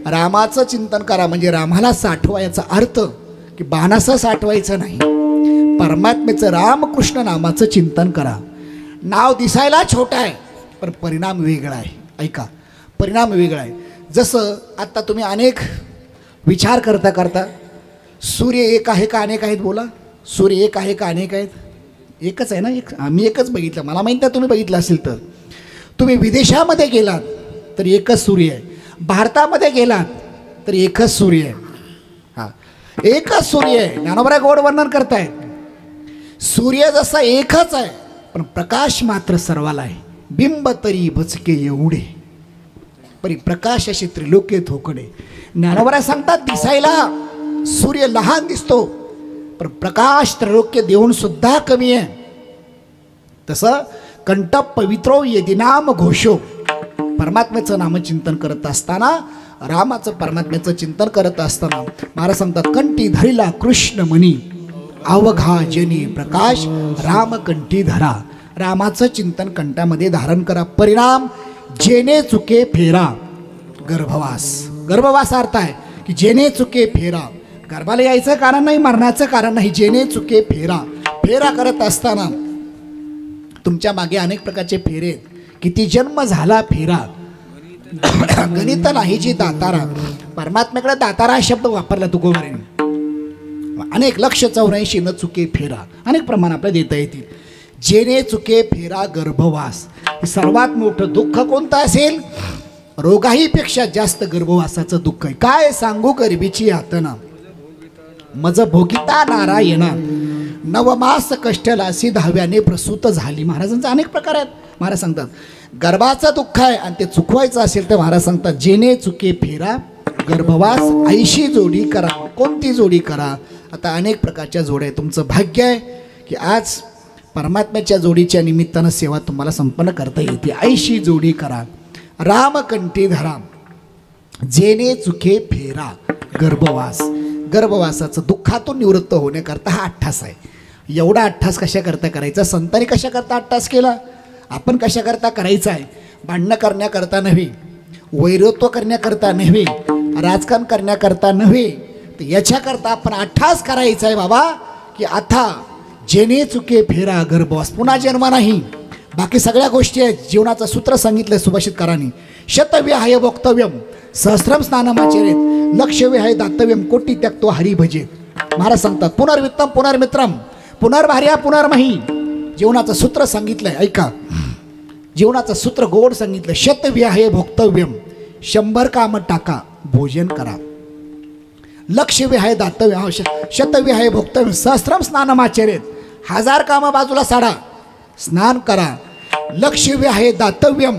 रामाचं चिंतन करा. म्हणजे रामाला साठवायचा अर्थ की बाणाचं साठवायचं नाही. परमात्म्याचं रामकृष्ण नामाचं चिंतन करा. नाव दिसायला छोटं आहे पण परिणाम वेगळा आहे. ऐका, परिणाम वेगळा आहे. जसं आत्ता तुम्ही अनेक विचार करता करता सूर्य एक आहे का अनेक आहेत? बोला. सूर्य एक आहे का अनेक आहेत? एकच आहे ना. आम्ही एकच बघितलं. मला माहीत नाही तुम्ही बघितलं असेल तर. तुम्ही विदेशामध्ये गेलात तर एकच सूर्य आहे. भारतामध्ये गेलात तर एकच सूर्य आहे. हां, एकच सूर्य आहे. ज्ञानोबा गोड वर्णन करतायत. सूर्य जसा एकच आहे पण प्रकाश मात्र सर्वाला आहे. बिंब तरी बचके एवढे परी प्रकाश अशी त्रिलोके थोकडे. ज्ञानोबा सांगतात दिसायला सूर्य लहान दिसतो पण प्रकाश त्रिलोक्य देऊन सुद्धा कमी आहे. तसं कंठ पवित्रो यदि नाम घोषो. परमात्म्याचं नामचिंतन करत असताना, रामाचं परमात्म्याचं चिंतन करत असताना महाराज सांगतात कंठी धरिला कृष्ण मनी, अवघा जनी प्रकाश राम कंठी धरा. रामाचं चिंतन कंठामध्ये धारण करा. परिणाम जेने चुके फेरा गर्भवास. गर्भवास अर्थ आहे की जेने चुके फेरा. गर्भाला यायचं कारण नाही, मरण्याचं कारण नाही. जेने चुके फेरा. फेरा करत असताना तुमच्या मागे अनेक प्रकारचे फेरे आहेत. किती जन्म झाला फेरा, गणित नाही जी दातारा. परमात्म्याकडे दातारा हा शब्द वापरला तुकोबाराने. अनेक लक्ष 84 न चुके फेरा अनेक प्रमाण आपल्याला देता येतील. जेने चुके फेरा गर्भवास. सर्वात मोठं दुःख कोणतं असेल? रोगाहीपेक्षा जास्त गर्भवासाचं दुःख आहे. काय सांगू गरिबीची यातना, मज भोगिता नारायणा, नवमास कष्टलासी 10व्याने प्रसूत झाली. महाराजांचा अनेक प्रकार आहेत. महाराज सांगतात गर्भाचं दुःख आहे आणि ते चुकवायचं असेल तर महाराज सांगतात जेने चुके फेरा गर्भवास, ऐशी जोडी करा. कोणती जोडी करा? आता अनेक प्रकारच्या जोड्या आहेत. तुमचं भाग्य आहे की आज परमात्म्याच्या जोडीच्या निमित्तानं सेवा तुम्हाला संपन्न करता येते. ऐशी जोडी करा. रामकंठी धरा. जेने चुके फेरा गर्भवास. गर्भवासाचं दुःखातून निवृत्त होण्याकरता हा अट्ठास आहे. एवढा अट्ठास कशाकरता करायचा? संतांनी कशाकरता अट्ठास केला? आपण कशाकरता करायचा आहे? भांडणं करण्याकरता नव्हे, वैरत्व करण्याकरता नव्हे, राजकारण करण्याकरता नव्हे, तर याच्याकरता आपण अट्ठास करायचा आहे बाबा की आता जेने चुके फेरा गर्भवास. पुन्हा जन्म नाही. बाकी सगळ्या गोष्टी आहेत. जीवनाचं सूत्र सांगितलं सुभाषितकारांनी. शतविहाय वक्तव्यम सहस्रम स्नानमाचरेत, लक्षविहाय दातव्यम कोटी त्यक्तो हरी भजे. महाराज सांगतात पुनर्वित्तम पुनर्मित्रम पुनर्भार्या पुनर्मही. जीवनाचं सूत्र सांगितलंय. ऐका, जीवनाचं सूत्र गोड सांगितलं. शतविहाय भोक्तव्यम, 100 काम टाका, भोजन करा. लक्षविहाय दातव्यम, शतविहाय भोक्तव्यम सहस्रम स्नानमाचरेत, 1000 कामं बाजूला साडा, स्नान करा. लक्षविहाय दातव्यम,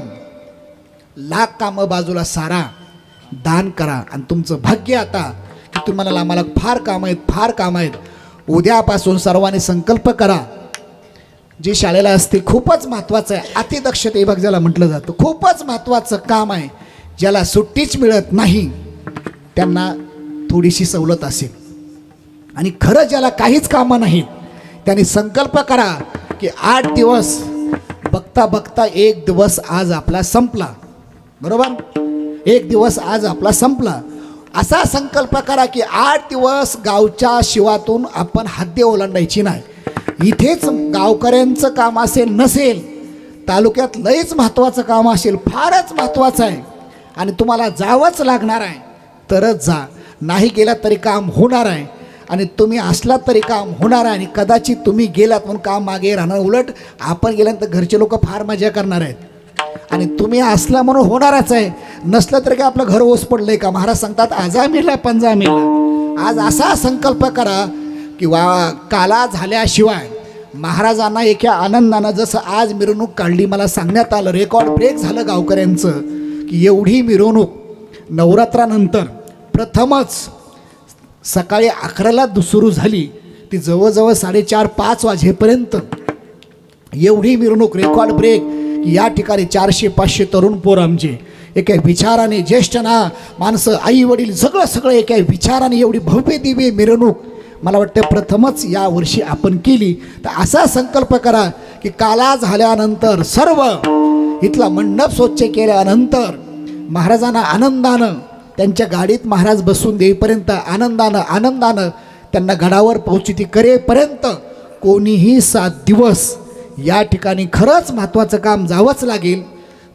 1,00,000 कामं बाजूला सारा, दान करा. आणि तुमचं भाग्य आता की तुम्हाला आम्हाला फार कामं आहेत, फार कामं आहेत. उद्यापासून सर्वांनी संकल्प करा. जे शाळेला असते खूपच महत्त्वाचं आहे. अतिदक्षता विभाग ज्याला म्हटलं जातं, खूपच महत्त्वाचं काम आहे. ज्याला सुट्टीच मिळत नाही त्यांना थोडीशी सवलत असेल. आणि खरं ज्याला काहीच कामं नाहीत त्यांनी संकल्प करा की 8 दिवस बघता बघता 1 दिवस आज आपला संपला. बरोबर, 1 दिवस आज आपला संपला. असा संकल्प करा की 8 दिवस गावच्या शिवातून आपण हद्द ओलांडायची नाही. इथेच गावकऱ्यांचं काम असेल नसेल, तालुक्यात लयच महत्त्वाचं काम असेल, फारच महत्त्वाचं आहे आणि तुम्हाला जावंच लागणार आहे तरच जा. नाही गेलात तरी काम होणार आहे आणि तुम्ही असलात तरी काम होणार आहे. आणि कदाचित तुम्ही गेलात म्हणून काम मागे राहणार. उलट आपण गेल्यानंतर घरचे लोक फार मजा करणार आहेत आणि तुम्ही असला म्हणून होणारच आहे. नसलं तरी काय आपलं घर ओस पडलंय का? महाराज सांगतात आजा मेला पंजा मेला. आज असा संकल्प करा किंवा काला झाल्याशिवाय महाराजांना एका आनंदानं जसं आज मिरवणूक काढली, मला सांगण्यात आलं, रेकॉर्ड ब्रेक झालं गावकऱ्यांचं की एवढी मिरवणूक नवरात्रानंतर प्रथमच सकाळी 11ला सुरू झाली, ती जवळजवळ 4:30-5 वाजेपर्यंत एवढी मिरवणूक, रेकॉर्ड ब्रेक. या ठिकाणी 400-500 तरुण पोर आमचे एका विचाराने, ज्येष्ठ माणसं, आई वडील, सगळं एका विचाराने एवढी भव्य दिव्य मिरवणूक मला वाटतं प्रथमच या वर्षी आपण केली. तर असा संकल्प करा की काला झाल्यानंतर सर्व इथला मंडप स्वच्छ केल्यानंतर महाराजांना आनंदानं त्यांच्या गाडीत महाराज बसून देईपर्यंत आनंदानं त्यांना गडावर पोहोचिती करेपर्यंत कोणीही 7 दिवस या ठिकाणी खरंच महत्त्वाचं काम जावंच लागेल.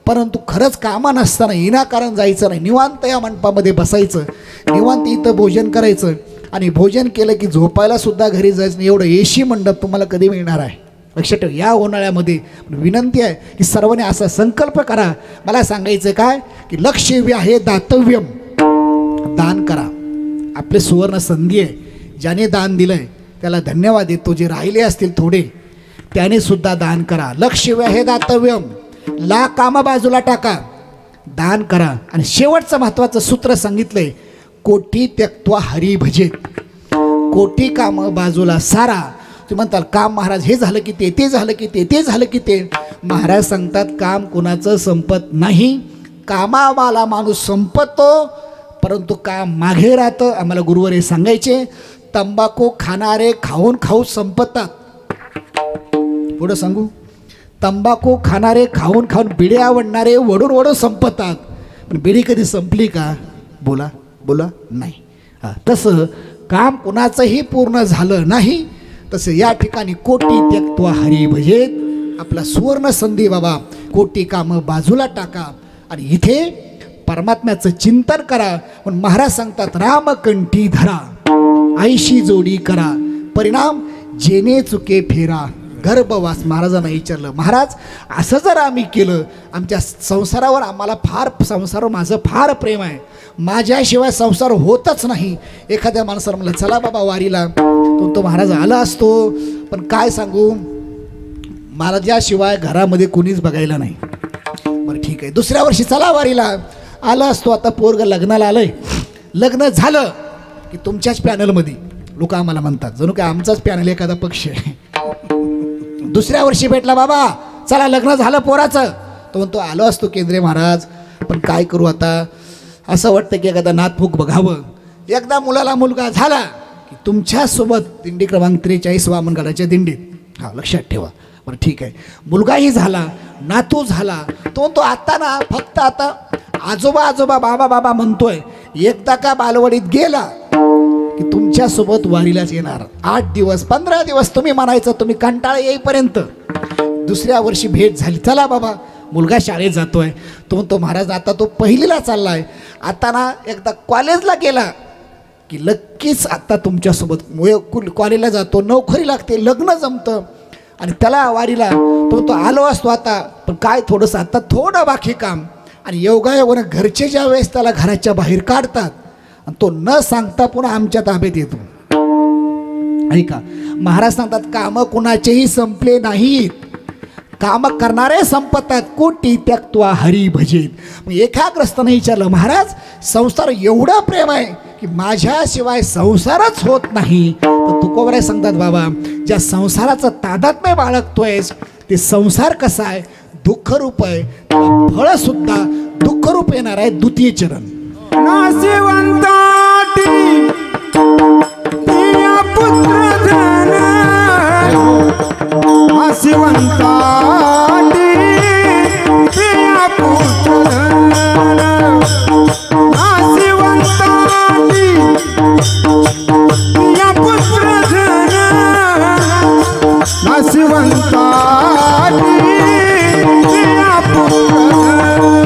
परंतु खरंच कामा नसताना विनाकारण जायचं नाही. निवांत या मंडपामध्ये बसायचं, निवांत इथं भोजन करायचं आणि भोजन केलं की झोपायला सुद्धा घरी जायचं नाही. एवढं एशी मंडप तुम्हाला कधी मिळणार आहे? लक्षात ठेव. या उन्हाळ्यामध्ये विनंती आहे की सर्वांनी असा संकल्प करा. मला सांगायचं काय की लक्ष्य आहे दातव्यम, दान करा. आपले सुवर्ण संधी आहे. ज्याने दान दिलंय त्याला धन्यवाद देतो. जे राहिले असतील थोडे त्याने सुद्धा दान करा. लक्ष्य आहे दातव्यम, ला काम बाजूला टाका, दान करा. आणि शेवटचं महत्त्वाचं सूत्र सांगितलंय, कोटी त्यक्त्वा हरी भजेत. कोटी काम बाजूला सारा. तुम्ही म्हणताल काम महाराज हे झालं की ते झालं की ते झालं की ते. महाराज सांगतात काम कुणाचं संपत नाही. कामावाला माणूस संपतो परंतु काम मागे राहतं. आम्हाला गुरुवर हे सांगायचे. तंबाखू खाणारे खाऊन संपतात. पुढं सांगू, तंबाखू खाणारे खाऊन बिड्या आवडणारे वडून संपतात. पण बिडी कधी संपली का? बोला नाही. तसं काम कुणाचंही पूर्ण झालं नाही. तसं या ठिकाणी कोटी त्यक्त्वा हरी भजेत. आपला सुवर्ण संधी बाबा, कोटी कामं बाजूला टाका आणि इथे परमात्म्याचं चिंतन करा. पण महाराज सांगतात रामकंठी धरा, आईशी जोडी करा, परिणाम जेने चुके फेरा. गर्भवास. महाराजांना विचारलं, महाराज असं जर आम्ही केलं, आमच्या संसारावर आम्हाला संसारावर माझं फार प्रेम आहे, माझ्याशिवाय संसार होतच नाही. एखाद्या माणसाला म्हणलं चला बाबा वारीला, तो महाराज आला असतो, पण काय सांगू माझ्याशिवाय घरामध्ये कुणीच बघायला नाही. बरं ठीक आहे, दुसऱ्या वर्षी चला वारीला, आला असतो. आता पोरग लग्नाला आलंय, लग्न झालं की तुमच्याच पॅनलमध्ये लोक आम्हाला म्हणतात जणू काय आमचाच पॅनल एखादा पक्ष आहे. दुसऱ्या वर्षी भेटला, बाबा चला लग्न झालं पोराचं, तो म्हणतो आलो असतो केंद्रीय महाराज, पण काय करू आता, असं वाटतं की एखादा नातफूक बघावं. एकदा मुलाला मुलगा झाला की तुमच्यासोबत दिंडी क्रमांक 43 वामनगडाच्या दिंडीत. हा लक्षात ठेवा. बरं ठीक आहे, मुलगाही झाला, नातू झाला, तो म्हणतो आता ना फक्त आता आजोबा बाबा म्हणतोय. एकदा का बालवाडीत गेला की तुमच्यासोबत वारीलाच येणार. 8 दिवस 15 दिवस तुम्ही म्हणायचं, तुम्ही कंटाळा येईपर्यंत. दुसऱ्या वर्षी भेट झाली, चला बाबा मुलगा शाळेत जातोय, तो म्हणतो महाराज आता तो पहिलीला चाललाय, आता ना एकदा कॉलेजला गेला की नक्कीच आता तुमच्यासोबत कॉलेजला जातो, नोकरी लागते, लग्न जमतं आणि त्याला वारीला तो आलो असतो आता, पण काय थोडंसं आता थोडं बाकी काम. आणि योगायोगानं घरचे ज्या वेळेस त्याला घराच्या बाहेर काढतात आणि तो न सांगता पुन्हा आमच्या ताब्यात येतो. ऐका, महाराज सांगतात कामं कुणाचेही संपले नाहीत, काम करणारे संपतात. कोटी त्यक्त्वा हरी भजेत. एकाग्रस्ताने विचारलं, महाराज संसार एवढं प्रेम आहे की माझ्याशिवाय संसारच होत नाही. तर तुकोबराय सांगतात, बाबा ज्या संसाराचं तादात्म्य बाळगतोयस ते संसार कसा आहे, दुःखरूप आहे, फळ सुद्धा दुःखरूप येणार आहे. द्वितीय चरण. नाशिवंताटी प्रिय पुत्र धन, नाशिवंताटी प्रिय पुत्र धन, नाशिवंताटी प्रिय पुत्र धन, नाशिवंताटी प्रिय पुत्र धन.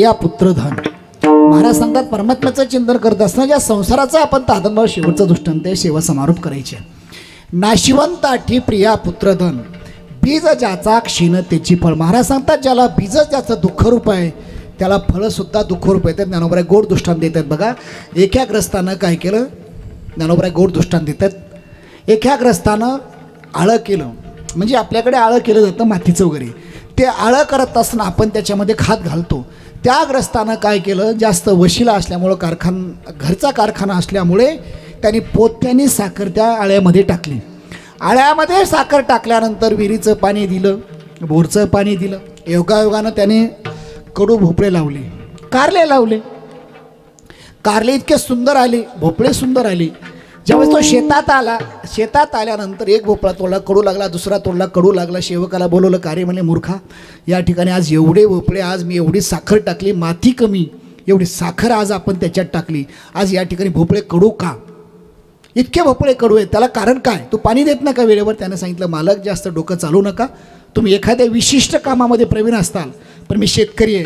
प्रिया पुत्र धन. महाराज सांगतात परमात्म्याचं चिंतन करत असताना ज्या संसाराचा आपण तादनभाव शेवटचं दृष्टांत आहे, सेवा समारोप करायचे. नाशिवंत आठी प्रिया पुत्र धन, बीज ज्याचा क्षीण त्याची फळ. महाराज सांगतात ज्याला बीजच ज्याचं दुःखरूप आहे त्याला फळंसुद्धा दुःखरूप येतात. ज्ञानोबराय गोड दृष्टांत देतात बघा. एका ग्रस्तानं काय केलं, ज्ञानोबराय गोड दृष्टांत देतात. एका ग्रस्तानं आळं केलं, म्हणजे आपल्याकडे आळं केलं जातं मातीचं वगैरे, ते आळं करत असताना आपण त्याच्यामध्ये खात घालतो. त्या ग्रस्तानं काय केलं, जास्त वशिला असल्यामुळं घरचा कारखाना असल्यामुळे त्यांनी पोत्याने साखर त्या आळ्यामध्ये टाकली. आळ्यामध्ये साखर टाकल्यानंतर विहिरीचं पाणी दिलं, बोरचं पाणी दिलं. योगायोगानं त्याने कडू भोपळे लावले, कारले लावले. कारले इतके सुंदर आले, भोपळे सुंदर आले. ज्यावेळेस तो शेतात आला, शेतात आल्यानंतर एक भोपळा तोडला, कडू लागला. दुसरा तोडला, कडू लागला. सेवकाला बोलवलं, का रे म्हणे मूर्खा, या ठिकाणी आज एवढे भोपळे, आज मी एवढी साखर टाकली, माती कमी, एवढी साखर आज आपण त्याच्यात टाकली, आज या ठिकाणी भोपळे कडू का? इतके भोपळे कडू आहेत, त्याला कारण काय? तू पाणी देत नका वेळेवर. त्यानं सांगितलं, मालक जास्त डोकं चालू नका, तुम्ही एखाद्या विशिष्ट कामामध्ये प्रवीण असताल, पण मी शेतकरी आहे,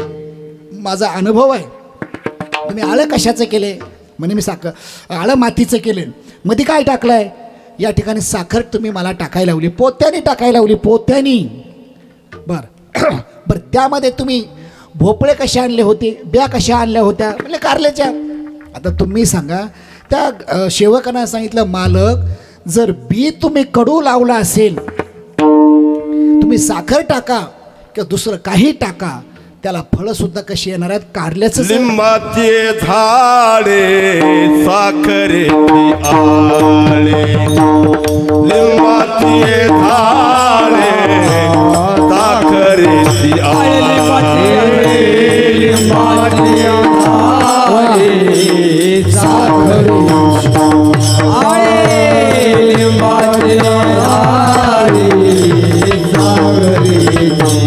माझा अनुभव आहे. तुम्ही आळं कशाचं केले? म्हणे मी आळं मातीचं केलं. मध्ये काय टाकलं आहे? या ठिकाणी साखर तुम्ही मला टाकायला लावली, पोत्याने टाकायला लावली, पोत्याने. बरं बरं, त्यामध्ये तुम्ही भोपळे कसे आणले होते, ब्या कशा आणल्या होत्या? म्हणजे कारल्याच्या. आता तुम्ही सांगा, त्या सेवकांना सांगितलं, मालक जर बी तुम्ही कडू लावला असेल, तुम्ही साखर टाका किंवा दुसरं काही टाका, त्याला फळं सुद्धा कशी येणार आहेत? कारल्याचं. लिंबाचे झाडे साखरेची आळे, लिंबाचे झाडे साखरेची आळे, लिंबाचे झाडे साखरेची आळे, लिंबाचे झाडे साखरेची आळे.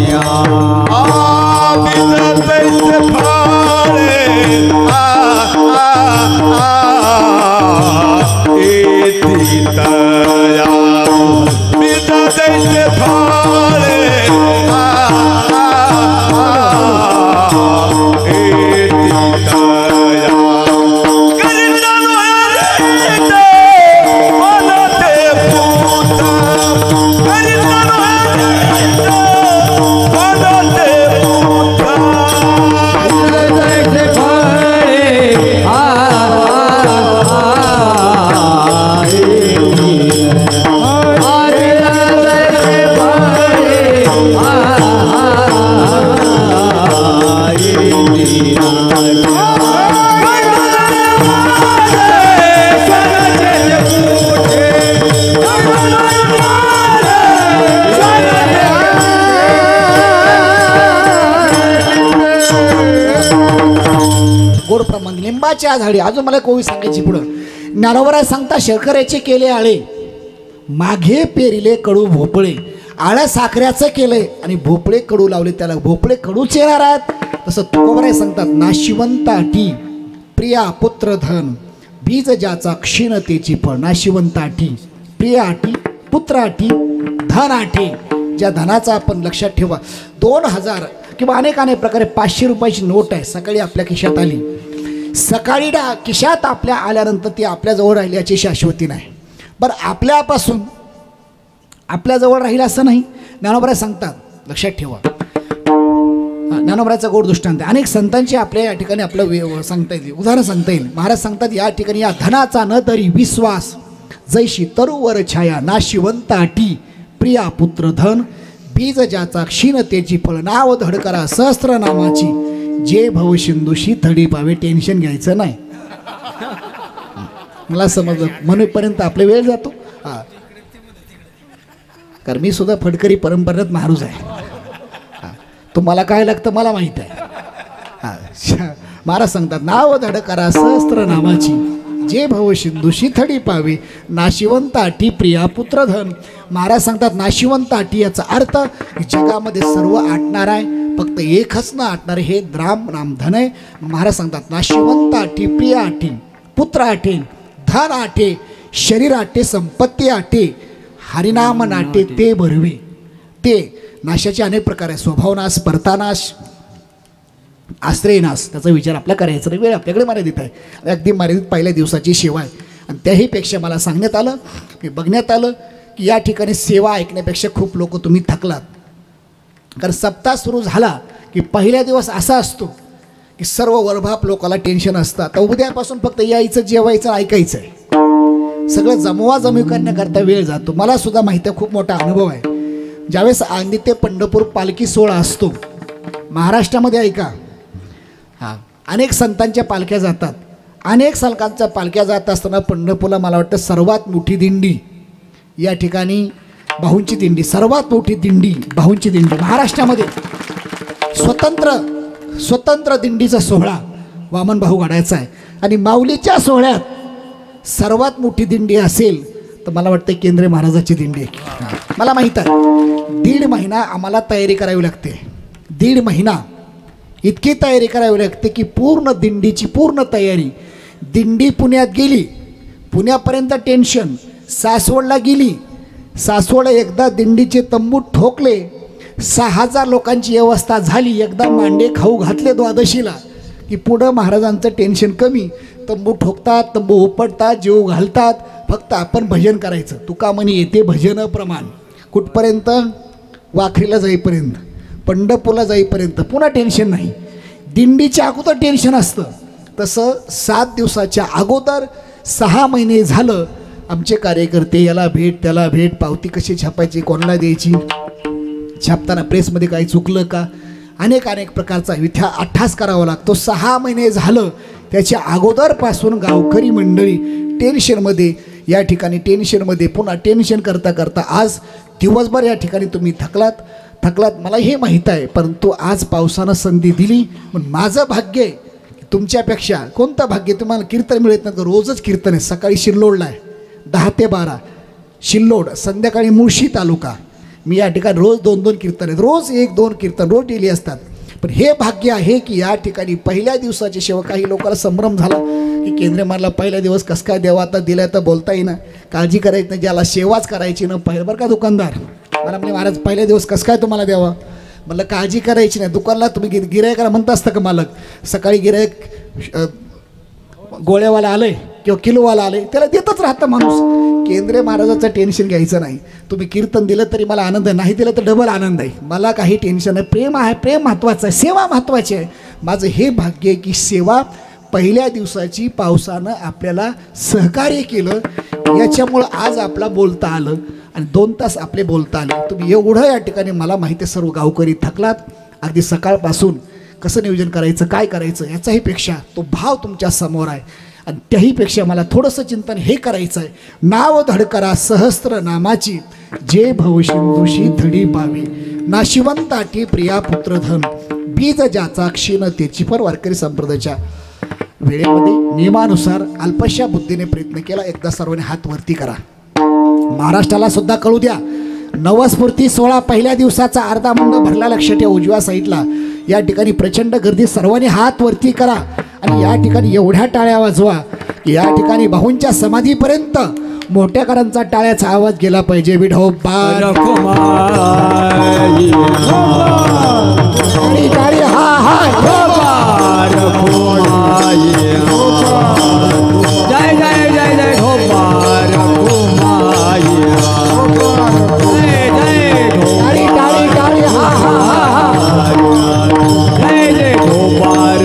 लिंबाच्या झाडी. अजून मला कोवी सांगायची पुढं. ज्ञानोबराय सांगता, शर्करेचे केले आळे, मागे पेरिले कडू भोपळे. आळं साखऱ्याचं केलंय आणि भोपळे कडू लावले, त्याला भोपळे कडूच येणार आहेत. तसं तुकोबराय सांगतात, नाशिवंत आठी प्रिया पुत्र धन, बीज ज्याचा क्षीण त्याची फळ. नाशिवंत आठी, प्रिया आठी, पुत्र आठी, धन आठी. ज्या धनाचा आपण लक्षात ठेवा, 2000 किंवा अनेक प्रकारे 500 रुपयाची नोट आहे, सकाळी आपल्या खिशात आली, सकाळी खिशात आपल्या आल्यानंतर ती आपल्याजवळ राहिली याची शाश्वती नाही. बरं, आपल्यापासून आपल्याजवळ राहील असं नाही. ज्ञानोबराय सांगतात, लक्षात ठेवा, ज्ञानोबरायचा गोड दृष्टांत. अनेक संतांची आपल्या या ठिकाणी आपलं सांगता येईल, उदाहरण सांगता येईल. महाराज सांगतात, या ठिकाणी या धनाचा न तरी विश्वास, जैशी तरुवर छाया, नाशिवंत आठी प्रिया पुत्र धन, बीज ज्याचा क्षीण त्याची फळ. नाव धड करा सहस्त्र नामाची, जे भवसिंधूशी थडी पावे. टेन्शन घ्यायचं नाही. मला समजलं, म्हणूपर्यंत आपला वेळ जातो. हां, कारण मी सुद्धा फडकरी परंपरेत महारूज आहे. हां, तुम्हाला काय लागतं मला माहीत आहे. हां, महाराज सांगतात, नाव धड करा सहस्त्र नामाची, जे भवसिंधूशी थडी पावे, नाशिवंत आठी प्रिया पुत्र धन. महाराज सांगतात, नाशिवंत आठी याचा अर्थ जगामध्ये सर्व आटणार आहे, फक्त एकच न आटणार हे राम धन आहे. महाराज सांगतात, नाशिवंत आठी प्रिया आठी पुत्र आठे, धन आठे, शरीर आठे, संपत्ती आठे, हरिनाम नाटे ते भरवे. ते नाशाचे अनेक प्रकार आहे. स्वभावनाश, परतानाश, आश्रयनास त्याचा विचार आपला करायचा नाही. वेळ आपल्याकडे मर्यादित आहे आणि अगदी मर्यादित पहिल्या दिवसाची सेवा आहे. आणि त्याहीपेक्षा मला सांगण्यात आलं, मी बघण्यात आलं की या ठिकाणी सेवा ऐकण्यापेक्षा खूप लोक तुम्ही थकलात. कारण सप्ताह सुरू झाला की पहिला दिवस असा असतो की सर्व वरभाप लोकाला टेन्शन असतं. आता उद्यापासून फक्त यायचं, जेवायचं, ऐकायचं आहे. सगळं जमवाजमवी करण्याकरता वेळ जातो. मला सुद्धा माहिती आहे, खूप मोठा अनुभव आहे. ज्यावेळेस आंदी ते पंढरपूर पालखी सोहळा असतो महाराष्ट्रामध्ये, ऐका, हां, अनेक संतांच्या पालख्या जातात. अनेक संतांच्या पालख्या जात असताना पंढरपूरला मला वाटतं सर्वात मोठी दिंडी या ठिकाणी भाऊंची दिंडी, सर्वात मोठी दिंडी भाऊंची दिंडी महाराष्ट्रामध्ये. स्वतंत्र दिंडीचा सोहळा वामन भाऊ काढायचा आहे. आणि माऊलीच्या सोहळ्यात सर्वात मोठी दिंडी असेल तर मला वाटतं केंद्रीय महाराजाची दिंडी आहे. मला माहीत आहे 1.5 महिना आम्हाला तयारी करावी लागते. 1.5 महिना इतकी तयारी करावी लागते की पूर्ण दिंडीची पूर्ण तयारी. दिंडी पुण्यात गेली, पुण्यापर्यंत टेन्शन. सासवडला गेली, सासवड एकदा दिंडीचे तंबू ठोकले, 6,000 लोकांची व्यवस्था झाली. एकदा मांडे खाऊ घातले द्वादशीला की पुढं महाराजांचं टेन्शन कमी. तंबू ठोकतात, तंबू उपटतात, जीव घालतात, फक्त आपण भजन करायचं. तुका म्हणे येते भजन प्रमाण कुठपर्यंत? वाखरीला जाईपर्यंत, पंढरपूरला जाईपर्यंत पुन्हा टेन्शन नाही. दिंडीच्या अगोदर टेन्शन असतं. तसं 7 दिवसाच्या अगोदर 6 महिने झालं आमचे कार्यकर्ते याला भेट त्याला भेट, पावती कशी छापायची, कोणाला द्यायची, छापताना प्रेसमध्ये काही चुकलं का, अनेक प्रकारचा इथे अठ्ठास करावा लागतो. 6 महिने झालं त्याच्या अगोदरपासून गावकरी मंडळी टेन्शनमध्ये, या ठिकाणी टेन्शनमध्ये, पुन्हा टेन्शन करता करता आज दिवसभर या ठिकाणी तुम्ही थकलात मला हे माहीत आहे. परंतु आज पावसानं संधी दिली म्हणून माझं भाग्य आहे. तुमच्यापेक्षा कोणतं भाग्य? तुम्हाला कीर्तन मिळत नाही, रोजच कीर्तन आहे. सकाळी शिल्लोडला आहे 10 ते 12 शिल्लोड, संध्याकाळी मुळशी तालुका. मी या ठिकाणी रोज 2-2 कीर्तन आहेत, रोज 1-2 कीर्तन रोज डेली असतात. पण हे भाग्य आहे की या ठिकाणी पहिल्या दिवसाची सेवा. काही लोकांना संभ्रम झाला की केंद्रीय मला पहिला दिवस कसं काय द्यावा, आता दिला तर बोलता येईना, काळजी करायची नाही, ज्याला सेवाच करायची ना. पहिलं बरं का दुकानदार मला म्हणजे महाराज पहिल्या दिवस कसं काय तुम्हाला द्यावा, म्हणलं काळजी करायची नाही. दुकानला तुम्ही गिरायकाला म्हणता असतं का मालक, सकाळी गिरायक गोळ्यावाला आलंय किंवा किलोवाला आले त्याला देतच राहतं माणूस. केंद्रीय महाराजाचं टेन्शन घ्यायचं नाही. तुम्ही कीर्तन दिलं तरी मला आनंद आहे, नाही दिलं तर डबल आनंद आहे. मला काही टेन्शन नाही. प्रेम आहे, प्रेम महत्त्वाचं आहे, सेवा महत्त्वाची आहे. माझं हे भाग्य आहे की सेवा पहिल्या दिवसाची पावसानं आपल्याला सहकार्य केलं, याच्यामुळं आज आपला बोलता आलं आणि 2 तास आपले बोलता आले. तुम्ही एवढं या ठिकाणी मला माहिती आहे सर्व गावकरी थकलात. अगदी सकाळपासून कसं नियोजन करायचं, काय करायचं याचाही पेक्षा तो भाव तुमच्या समोर आहे. आणि त्याहीपेक्षा मला थोडंसं चिंतन हे करायचं आहे. नाव धडकरा सहस्त्र नामाची, जे भवसिंधुशी धडी पावी, नाशिवंताटी प्रिया पुत्रधन, बीज ज्याचा क्षीण त्याची. पर वारकरी संप्रदायाच्या वेळेमध्ये नियमानुसार अल्पशा बुद्धीने प्रयत्न केला. एकदा सर्वांनी हात वरती करा. महाराष्ट्राला सुद्धा कळू द्या. नवस्फूर्ती सोहळा पहिल्या दिवसाचा अर्धा मंड भरला. लक्ष ठेवा उजव्या साईडला या ठिकाणी प्रचंड गर्दी. सर्वांनी हात वरती करा आणि या ठिकाणी एवढ्या टाळ्या वाजवा की या ठिकाणी भाऊंच्या समाधीपर्यंत मोठ्या करांचा टाळ्याचा आवाज गेला पाहिजे. विठोबा टाळी हा हा जय जय जय जय ढोबार टाळी टाळी टाळी हा हा हा जय जय ढोबार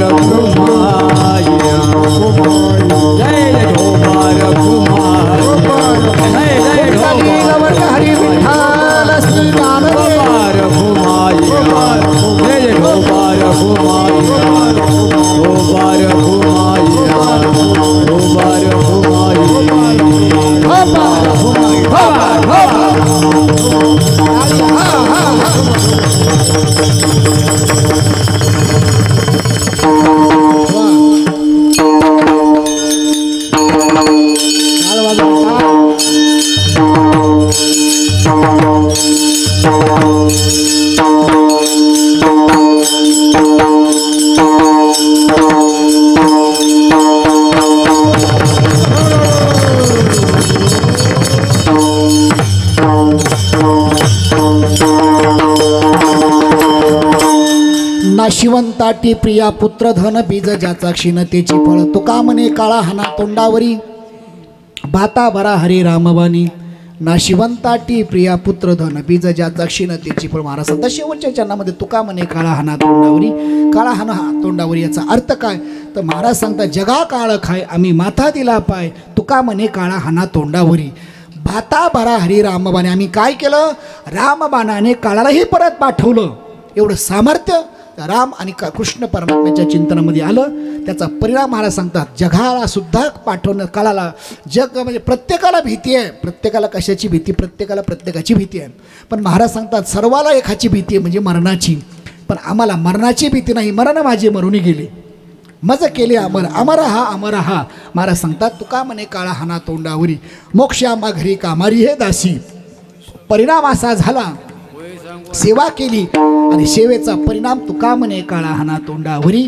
जय जय ढोबार हरी विठ्ठल श्री ढोबार जय जय ढोबार नाशिवंताटी प्रिया पुत्र धन बीज ज्याचा क्षीणतेची फळ तुका म्हणे काळा हाना तोंडावरी भाता भरा हरी रामवाणी नाशिवंताटी प्रिया पुत्र धन बीज ज्याचा क्षीणतेची फळ. महाराज सांगतात शेवटच्या चरणामध्ये तुका म्हणे काळा हाना तोंडावरी. काळा हाना तोंडावरी याचा अर्थ काय तर महाराज सांगतात जगा काळ खाय आम्ही माथा दिला पाय तुका म्हणे काळा हाना तोंडावरी भाता भरा हरी रामबाणे. आम्ही काय केलं रामबाणाने काळालाही परत पाठवलं. एवढं सामर्थ्य राम आणि कृष्ण परमात्म्याच्या चिंतनामध्ये आलं. त्याचा परिणाम महाराज सांगतात जगाला सुद्धा पाठवणं काळाला जग म्हणजे प्रत्येकाला भीती आहे. प्रत्येकाला कशाची भीती प्रत्येकाला प्रत्येकाची भीती आहे. पण महाराज सांगतात सर्वाला एकाची भीती आहे म्हणजे मरणाची. पण आम्हाला मरणाची भीती नाही. मरण माझे मरुनी गेले मज केले अमर अमर हा अमर हा. महाराज सांगतात तुका म्हणे काळा हाना तोंडावरी मोक्ष आंबा घरी कामारी हे दासी. परिणाम असा झाला सेवा केली आणि सेवेचा परिणाम तुका म्हणे काळा हाना तोंडावरी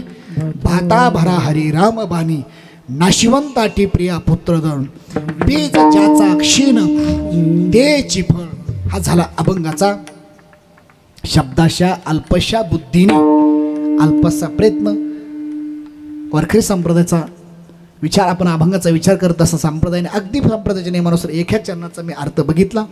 भाता भरा हरी राम बाणी नाशिवंताटी प्रिया पुत्रधन बीज ज्याचा क्षीण तेची फळ. हा झाला अभंगाचा शब्दाशा अल्पशा बुद्धीने अल्पसा प्रयत्न वारकरी संप्रदायाचा विचार आपण अभंगाचा विचार करत असा संप्रदायाने अगदी संप्रदायाच्या नियमानुसार एका चरणाचा मी अर्थ बघितला.